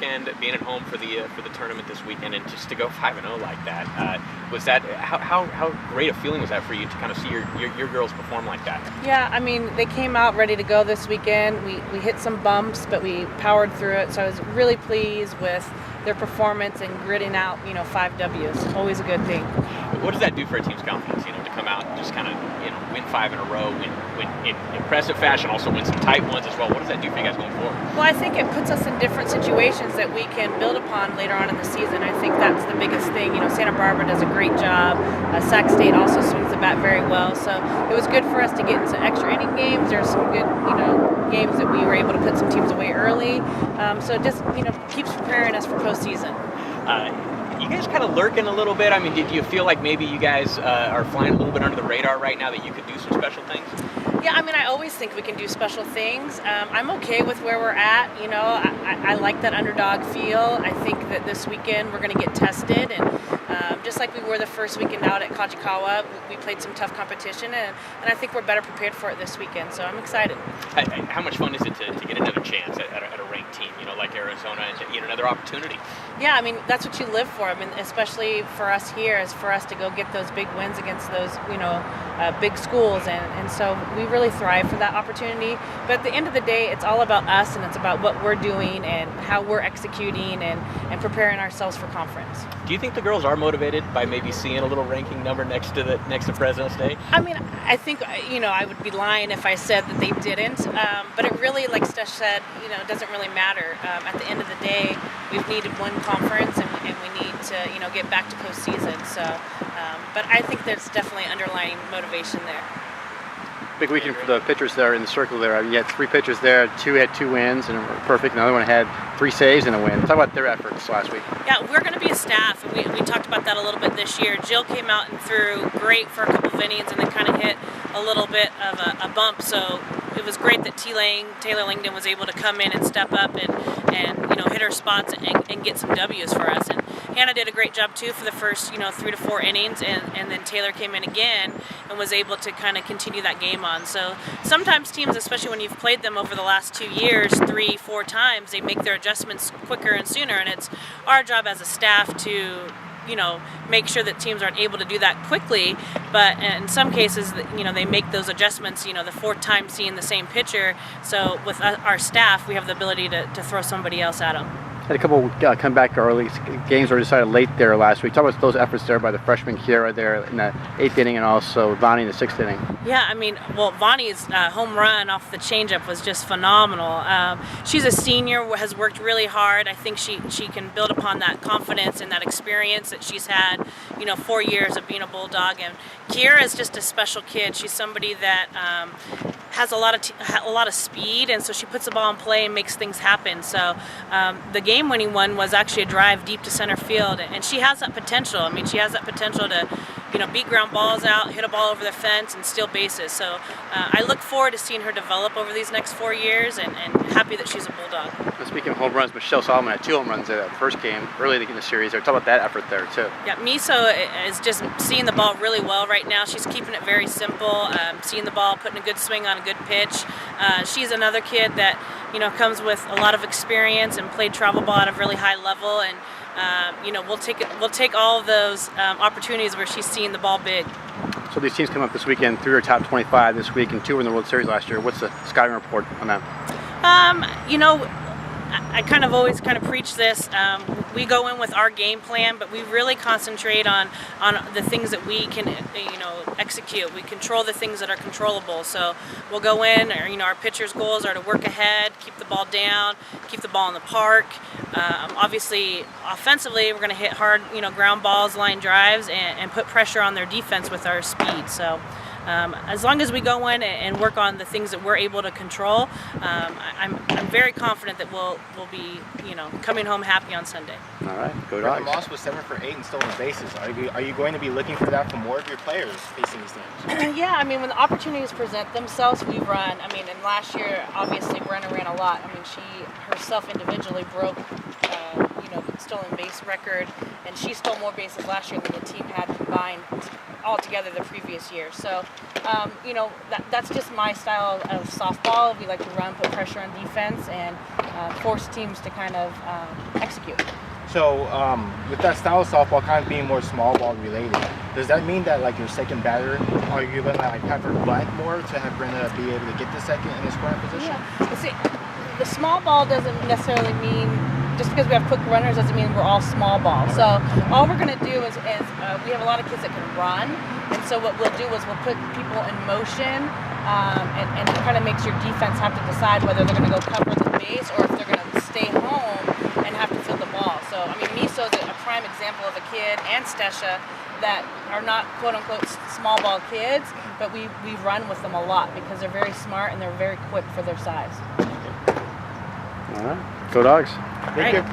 weekend, being at home for the tournament this weekend, and just to go 5-0 like that. Was that how great a feeling was that for you to kind of see your girls perform like that? Yeah, I mean, they came out ready to go this weekend. We hit some bumps, but we powered through it. So I was really pleased with their performance and gritting out, 5 W's. Always a good thing. What does that do for a team's confidence, to come out and just kind of, win 5 in a row, win in impressive fashion, also win some tight ones as well? What does that do for you guys going forward? Well, I think it puts us in different situations that we can build upon later on in the season. I think that's the biggest thing. Santa Barbara does a great job. Sac State also swings the bat very well. So it was good for us to get into extra inning games. There's some good, games that we were able to put some teams away early. So it just, keeps preparing us for postseason. You guys kind of lurking a little bit. I mean, did you feel like maybe you guys are flying a little bit under the radar right now, that you could do some special things? Yeah, I mean, I always think we can do special things. I'm okay with where we're at. I like that underdog feel. I think that this weekend we're going to get tested, and just like we were the first weekend out at Collegiate, we played some tough competition, and I think we're better prepared for it this weekend. So I'm excited. How much fun is it to get another chance at a ranked team, like Arizona, and get another opportunity? Yeah, I mean, that's what you live for. I mean, especially for us here, is for us to go get those big wins against those, big schools. And so we really thrive for that opportunity. But at the end of the day, it's all about us, and it's about what we're doing and how we're executing and preparing ourselves for conference. Do you think the girls are motivated by maybe seeing a little ranking number next to Fresno State? I mean, I think, I would be lying if I said that they didn't. But it really, like Stesh said, it doesn't really matter. At the end of the day, we've needed one conference, and we need to, get back to postseason. So, but I think there's definitely underlying motivation there. Big weekend for the pitchers there in the circle there. You had 3 pitchers there. 2 had 2 wins and were perfect. Another one had 3 saves and a win. Talk about their efforts last week. Yeah, we're going to be a staff, and we talked about that a little bit this year. Jill came out and threw great for a couple of innings, and then kind of hit a little bit of a bump. So it was great that Taylor Langdon was able to come in and step up and hit her spots and get some W's for us. And Hannah did a great job too for the first 3 to 4 innings, and then Taylor came in again and was able to kind of continue that game on. So sometimes teams, especially when you've played them over the last 2 years, 3-4 times, they make their adjustments quicker and sooner, and it's our job as a staff to make sure that teams aren't able to do that quickly. But in some cases, they make those adjustments, the 4th time seeing the same pitcher. So with our staff, we have the ability to throw somebody else at them. Had a couple comeback early games were decided late there last week. Talk about those efforts there by the freshman Kiera there in the 8th inning, and also Vonnie in the 6th inning. Yeah, I mean, Vonnie's home run off the changeup was just phenomenal. She's a senior, has worked really hard. I think she can build upon that confidence and that experience that she's had, 4 years of being a Bulldog. And Kiera is just a special kid. She's somebody that has a lot of speed, and so she puts the ball in play and makes things happen. So the game-winning one was actually a drive deep to center field, and she has that potential. I mean, she has that potential to beat ground balls out, hit a ball over the fence, and steal bases. So I look forward to seeing her develop over these next 4 years, and happy that she's a Bulldog. Speaking of home runs, Michelle Solomon had 2 home runs in that first game early in the series. Talk about that effort there too. Yeah, Miso is just seeing the ball really well right now. She's keeping it very simple, seeing the ball, putting a good swing on a good pitch. She's another kid that comes with a lot of experience and played travel ball at a really high level, and we'll take all of those opportunities where she's seeing the ball big. So these teams come up this weekend, 3 are top 25 this week, and 2 were in the World Series last year. What's the scouting report on that? I kind of always preach this. We go in with our game plan, but we really concentrate on the things that we can, execute. We control the things that are controllable. So we'll go in, our pitchers' goals are to work ahead, keep the ball down, keep the ball in the park. Obviously, offensively, we're going to hit hard, ground balls, line drives, and put pressure on their defense with our speed. So as long as we go in and work on the things that we're able to control, I'm very confident that we'll be coming home happy on Sunday. All right, go Dogs. Moss was 7 for 8 and stolen bases. Are you going to be looking for that from more of your players facing these teams? Yeah, I mean, when the opportunities present themselves, we run. I mean, and last year, obviously, Brenna ran a lot. I mean, she herself individually broke the stolen base record, and she stole more bases last year than the team had combined altogether the previous year. So, you know, that's just my style of softball. We like to run, put pressure on defense, and force teams to kind of execute. So with that style of softball kind of being more small ball related, does that mean that like your second batter, are you gonna like have her bunt more to have Brenda be able to get the second in the scoring position? Yeah. See, the small ball doesn't necessarily mean, just because we have quick runners doesn't mean we're all small ball. So all we're gonna do is we have a lot of kids that can run, and so what we'll do is we'll put people in motion, and it kind of makes your defense have to decide whether they're gonna go cover the base or if they're gonna stay home and have to field the ball. So I mean, Miso's a prime example of a kid, and Stesha, that are not quote unquote small ball kids, but we run with them a lot because they're very smart and they're very quick for their size. All right, go Dogs. Thank you.